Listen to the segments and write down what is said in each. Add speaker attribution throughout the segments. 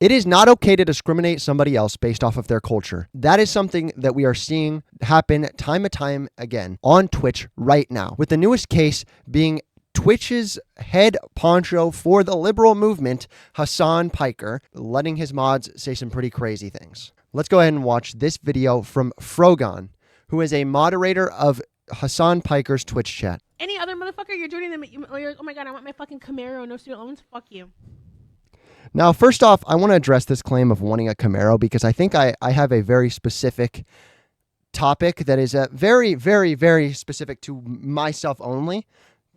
Speaker 1: It is not okay to discriminate somebody else based off of their culture. That is something that we are seeing happen time and time again on Twitch right now, with the newest case being Twitch's head poncho for the liberal movement, Hasan Piker, letting his mods say some pretty crazy things. Let's go ahead and watch this video from Frogon, who is a moderator of Hasan Piker's Twitch chat.
Speaker 2: Any other motherfucker, you're joining them. Oh my god, I want my fucking Camaro, no student loans. Fuck you.
Speaker 1: Now, first off, I want to address this claim of wanting a Camaro because I think I have a very specific topic that is very, very, very specific to myself only.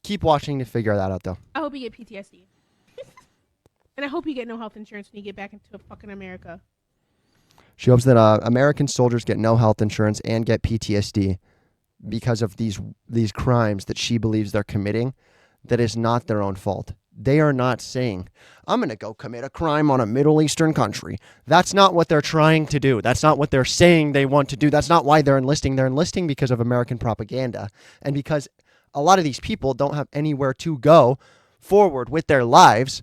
Speaker 1: Keep watching to figure that out, though.
Speaker 2: I hope you get PTSD. And I hope you get no health insurance when you get back into fucking America.
Speaker 1: She hopes that American soldiers get no health insurance and get PTSD because of these crimes that she believes they're committing that is not their own fault. They are not saying, I'm going to go commit a crime on a Middle Eastern country. That's not what they're trying to do. That's not what they're saying they want to do. That's not why they're enlisting. They're enlisting because of American propaganda and because a lot of these people don't have anywhere to go forward with their lives.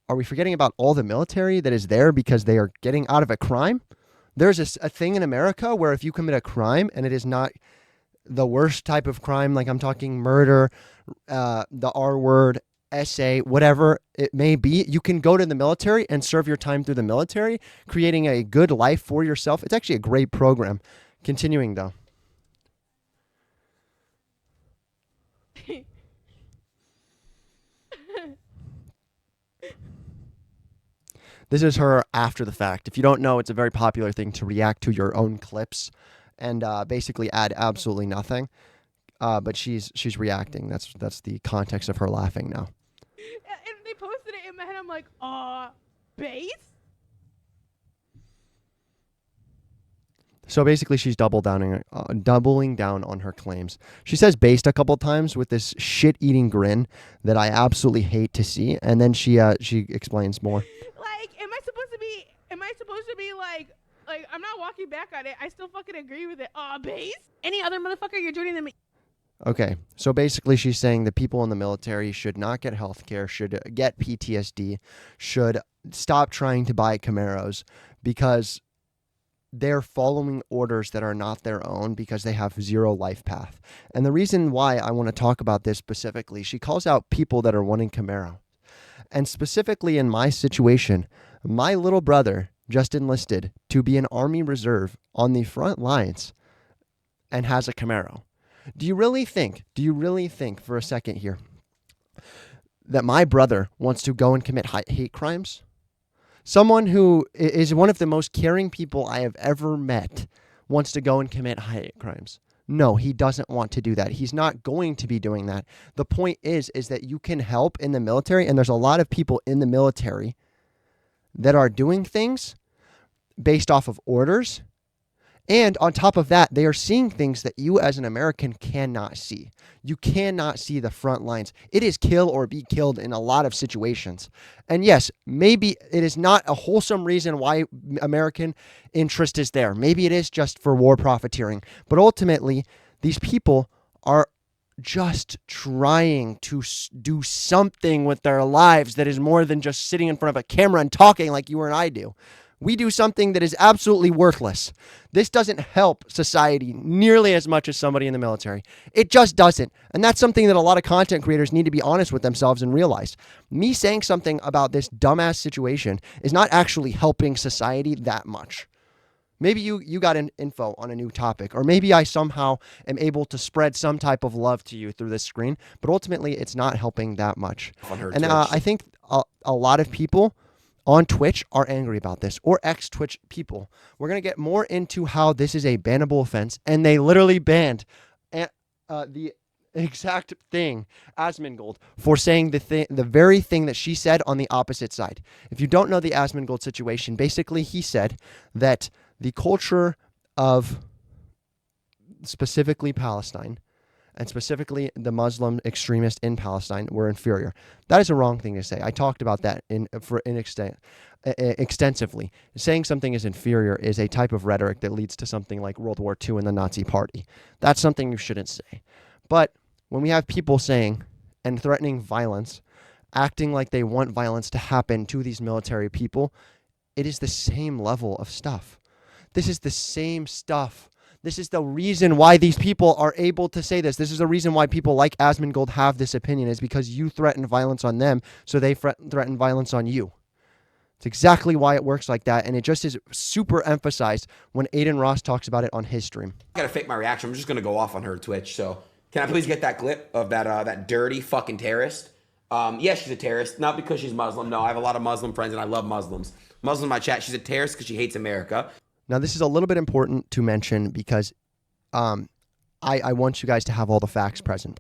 Speaker 1: Are we forgetting about all the military that is there because they are getting out of a crime? There's a thing in America where if you commit a crime and it is not the worst type of crime, like I'm talking murder, the R word, SA, whatever it may be, you can go to the military and serve your time through the military, creating a good life for yourself. It's actually a great program. Continuing, though. This is her after the fact. If you don't know, it's a very popular thing to react to your own clips and basically add absolutely nothing. But she's reacting. That's the context of her laughing now.
Speaker 2: And they posted it in my head. I'm like, base?
Speaker 1: So basically, she's doubling down on her claims. She says based a couple times with this shit-eating grin that I absolutely hate to see. And then she explains more.
Speaker 2: Like, am I supposed to be like, I'm not walking back on it. I still fucking agree with it. Base? Any other motherfucker, you're joining them.
Speaker 1: Okay, so basically she's saying that people in the military should not get health care, should get PTSD, should stop trying to buy Camaros because they're following orders that are not their own because they have zero life path. And the reason why I want to talk about this specifically, she calls out people that are wanting Camaro. And specifically in my situation, my little brother just enlisted to be an Army Reserve on the front lines and has a Camaro. Do you really think for a second here that my brother wants to go and commit hate crimes? Someone who is one of the most caring people I have ever met wants to go and commit hate crimes. No, he doesn't want to do that. He's not going to be doing that. The point is that you can help in the military, and there's a lot of people in the military that are doing things based off of orders. And on top of that, they are seeing things that you as an American cannot see. You cannot see the front lines. It is kill or be killed in a lot of situations. And yes, maybe it is not a wholesome reason why American interest is there. Maybe it is just for war profiteering. But ultimately, these people are just trying to do something with their lives that is more than just sitting in front of a camera and talking like you and I do. We do something that is absolutely worthless. This doesn't help society nearly as much as somebody in the military. It just doesn't. And that's something that a lot of content creators need to be honest with themselves and realize. Me saying something about this dumbass situation is not actually helping society that much. Maybe you got an info on a new topic, or maybe I somehow am able to spread some type of love to you through this screen, but ultimately it's not helping that much. And I think a lot of people on Twitch are angry about this, or ex-Twitch people. We're going to get more into how this is a bannable offense, and they literally banned the exact thing, Asmongold, for saying the very thing that she said on the opposite side. If you don't know the Asmongold situation, basically he said that the culture of specifically Palestine and specifically the Muslim extremists in Palestine were inferior. That is a wrong thing to say. I talked about that extensively. Saying something is inferior is a type of rhetoric that leads to something like World War II and the Nazi Party. That's something you shouldn't say. But when we have people saying and threatening violence acting like they want violence to happen to these military people, it is the same level of stuff. This is the same stuff. This is the reason why these people are able to say this. This is the reason why people like Asmongold have this opinion, is because you threaten violence on them, so they threaten violence on you. It's exactly why it works like that, and it just is super emphasized when Aiden Ross talks about it on his stream.
Speaker 3: I gotta fake my reaction. I'm just gonna go off on her Twitch. So can I please get that clip of that dirty fucking terrorist? Yeah, she's a terrorist, not because she's Muslim. No, I have a lot of Muslim friends, and I love Muslims. Muslim in my chat, she's a terrorist because she hates America.
Speaker 1: Now, this is a little bit important to mention because I want you guys to have all the facts present.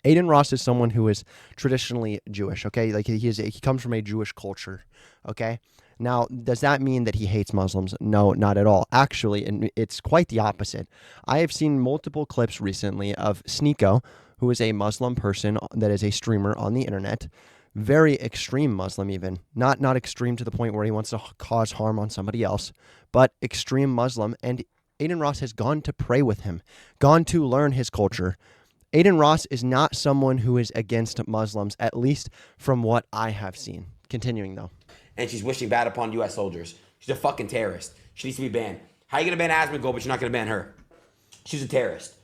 Speaker 1: Aiden Ross is someone who is traditionally Jewish, okay? Like he comes from a Jewish culture, okay? Now, does that mean that he hates Muslims? No, not at all. Actually, and it's quite the opposite. I have seen multiple clips recently of Sneeko, who is a Muslim person that is a streamer on the internet, very extreme Muslim even, not extreme to the point where he wants to cause harm on somebody else, but extreme Muslim, and Aiden Ross has gone to pray with him, gone to learn his culture. Aiden Ross is not someone who is against Muslims, at least from what I have seen. Continuing, though.
Speaker 3: And she's wishing bad upon U.S. soldiers. She's a fucking terrorist. She needs to be banned. How are you going to ban Asmongold, but you're not going to ban her? She's a terrorist.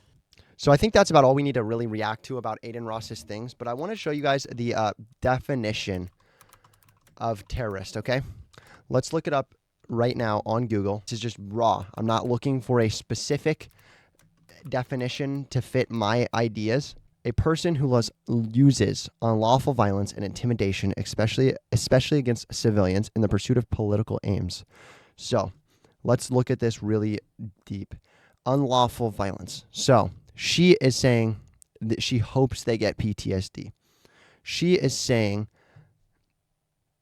Speaker 1: So I think that's about all we need to really react to about Aiden Ross's things, but I want to show you guys the definition of terrorist, okay? Let's look it up right now on Google. This is just raw. I'm not looking for a specific definition to fit my ideas. A person who uses unlawful violence and intimidation, especially against civilians in the pursuit of political aims. So let's look at this really deep. Unlawful violence. So she is saying that she hopes they get PTSD. She is saying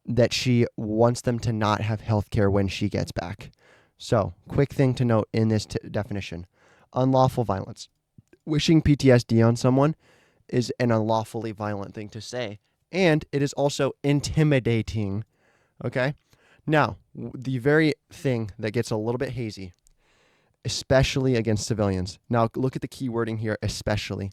Speaker 1: that she wants them to not have health care when she gets back. So, quick thing to note in this definition. Unlawful violence. Wishing PTSD on someone is an unlawfully violent thing to say. And it is also intimidating. Okay? Now, the very thing that gets a little bit hazy, especially against civilians. Now, look at the key wording here, especially.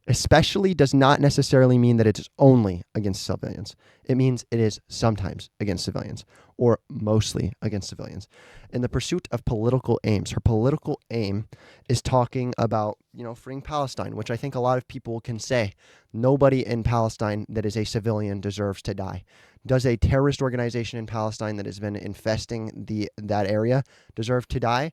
Speaker 1: Especially does not necessarily mean that it is only against civilians. It means it is sometimes against civilians, or mostly against civilians. In the pursuit of political aims, her political aim is talking about, freeing Palestine, which I think a lot of people can say. Nobody in Palestine that is a civilian deserves to die. Does a terrorist organization in Palestine that has been infesting that area deserve to die?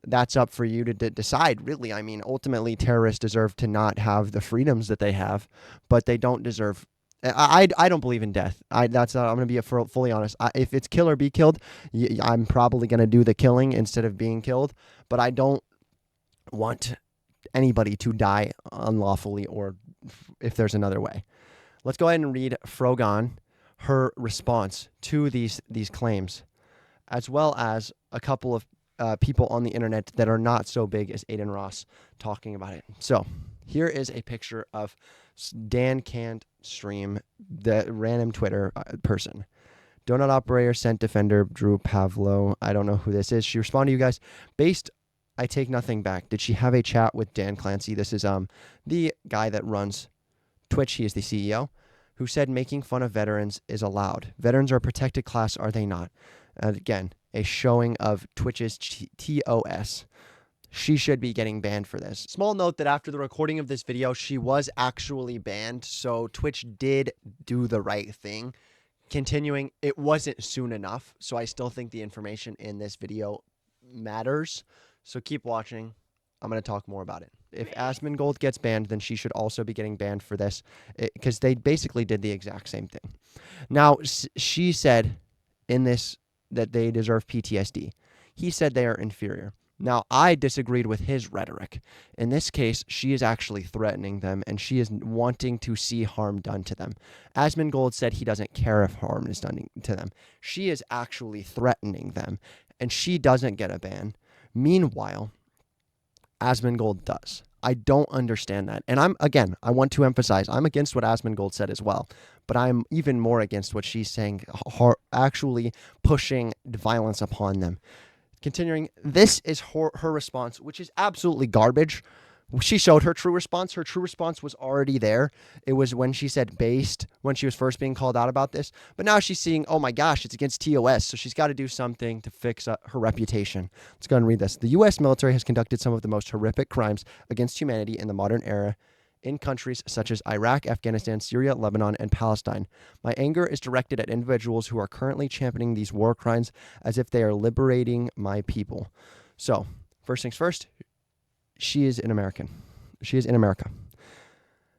Speaker 1: That's up for you to decide, really. I mean, ultimately, terrorists deserve to not have the freedoms that they have, but they don't deserve. I don't believe in death. I'm going to be fully honest. If it's kill or be killed, I'm probably going to do the killing instead of being killed. But I don't want anybody to die unlawfully, or if there's another way. Let's go ahead and read Frogan, her response to these claims, as well as a couple of people on the internet that are not so big as Aiden Ross talking about it. So here is a picture of Dan Can't stream, the random Twitter person. Donut operator sent defender Drew Pavlo. I don't know who this is. She responded to you guys. I take nothing back. Did she have a chat with Dan Clancy? This is the guy that runs Twitch. He is the CEO, who said making fun of veterans is allowed. Veterans are a protected class, are they not? Again, a showing of Twitch's TOS. She should be getting banned for this. Small note that after the recording of this video, she was actually banned, so Twitch did do the right thing. Continuing, it wasn't soon enough, so I still think the information in this video matters. So keep watching. I'm going to talk more about it. If Asmongold gets banned, then she should also be getting banned for this, because they basically did the exact same thing. Now, she said in this that they deserve PTSD. He said they are inferior. Now, I disagreed with his rhetoric. In this case, she is actually threatening them, and she is wanting to see harm done to them. Asmongold said he doesn't care if harm is done to them. She is actually threatening them, and she doesn't get a ban. Meanwhile, Asmongold does. I don't understand that. And I want to emphasize, I'm against what Asmongold said as well, but I'm even more against what she's saying, actually pushing violence upon them. Continuing, this is her response, which is absolutely garbage, She showed her true response. Her true response was already there. It was when she said based, when she was first being called out about this. But now she's seeing, oh my gosh, it's against TOS. So she's got to do something to fix her reputation. Let's go and read this. The U.S. military has conducted some of the most horrific crimes against humanity in the modern era in countries such as Iraq, Afghanistan, Syria, Lebanon, and Palestine. My anger is directed at individuals who are currently championing these war crimes as if they are liberating my people. So, first things first, she is an American. She is in America.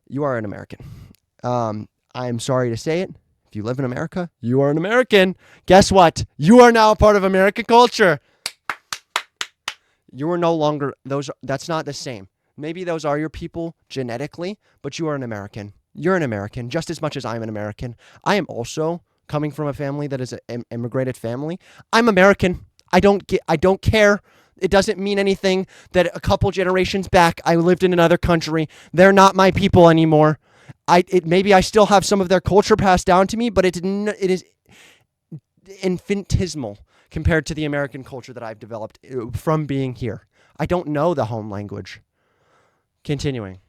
Speaker 1: You are an American. I'm sorry to say it. If you live in America, you are an American. Guess what? You are now a part of American culture. You are no longer that's not the same. Maybe those are your people genetically, but you are an American. You're an American just as much as I'm an American. I am also coming from a family that is an immigrated family. I'm American. I don't care. It doesn't mean anything that a couple generations back I lived in another country. They're not my people anymore. Maybe I still have some of their culture passed down to me, but it is infinitesimal compared to the American culture that I've developed from being here. I don't know the home language. Continuing.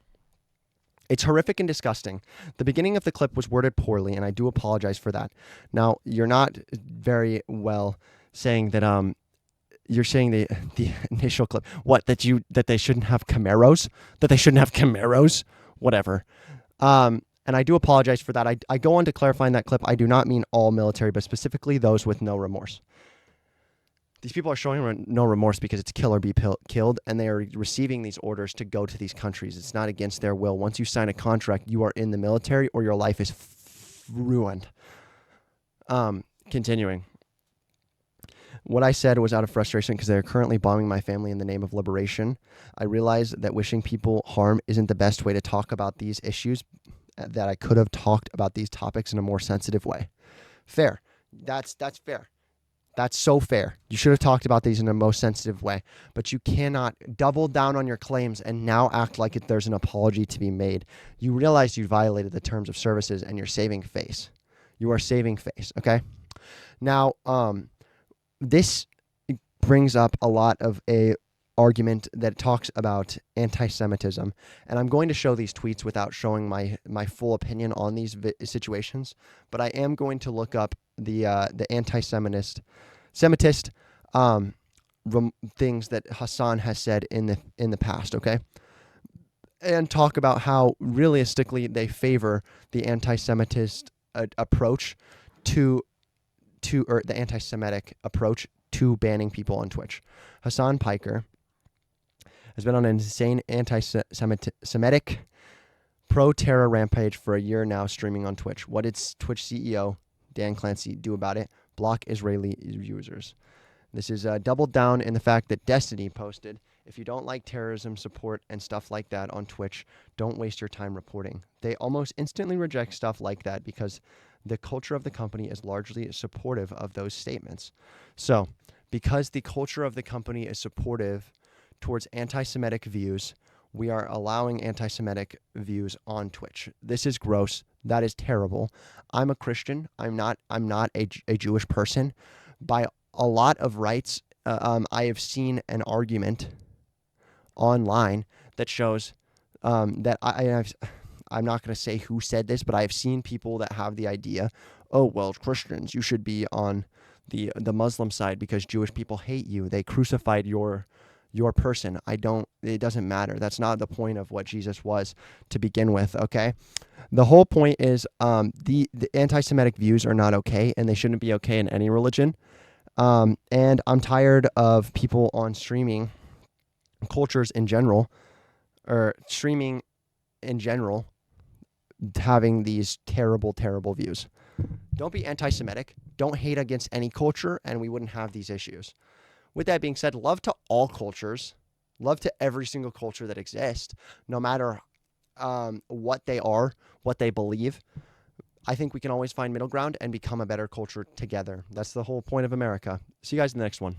Speaker 1: It's horrific and disgusting. The beginning of the clip was worded poorly, and I do apologize for that. Now, you're not very well saying that you're saying the initial clip. What, that they shouldn't have Camaros? That they shouldn't have Camaros? Whatever. And I do apologize for that. I go on to clarify in that clip, I do not mean all military, but specifically those with no remorse. These people are showing no remorse because it's kill or be killed, and they are receiving these orders to go to these countries. It's not against their will. Once you sign a contract, you are in the military or your life is ruined. Continuing. What I said was out of frustration because they're currently bombing my family in the name of liberation. I realize that wishing people harm isn't the best way to talk about these issues, that I could have talked about these topics in a more sensitive way. Fair. That's fair. That's so fair. You should have talked about these in a most sensitive way, but you cannot double down on your claims and now act like there's an apology to be made. You realize you violated the terms of services and you're saving face. You are saving face, okay? Now, this brings up a lot of a argument that talks about anti-Semitism, and I'm going to show these tweets without showing my full opinion on these situations, but I am going to look up the anti-Semitist things that Hasan has said in the past, okay? And talk about how realistically they favor the anti-Semitist approach or the anti-Semitic approach to banning people on Twitch. Hasan Piker has been on an insane anti-Semitic pro-terror rampage for a year now, streaming on Twitch. What did Twitch CEO Dan Clancy do about it? Block Israeli users. This is doubled down in the fact that Destiny posted, if you don't like terrorism support and stuff like that on Twitch, don't waste your time reporting. They almost instantly reject stuff like that because the culture of the company is largely supportive of those statements. So, because the culture of the company is supportive towards anti-Semitic views, we are allowing anti-Semitic views on Twitch. This is gross. That is terrible. I'm a Christian. I'm not a Jewish person. By a lot of rights, I have seen an argument online that shows that I'm not going to say who said this, but I have seen people that have the idea, oh, well, Christians, you should be on the Muslim side because Jewish people hate you. They crucified your person. It doesn't matter. That's not the point of what Jesus was to begin with, okay? The whole point is the anti-Semitic views are not okay, and they shouldn't be okay in any religion. And I'm tired of people on streaming cultures in general, or streaming in general, having these terrible, terrible views. Don't be anti-Semitic. Don't hate against any culture, and we wouldn't have these issues. With that being said, love to all cultures. Love to every single culture that exists, no matter what they are, what they believe. I think we can always find middle ground and become a better culture together. That's the whole point of America. See you guys in the next one.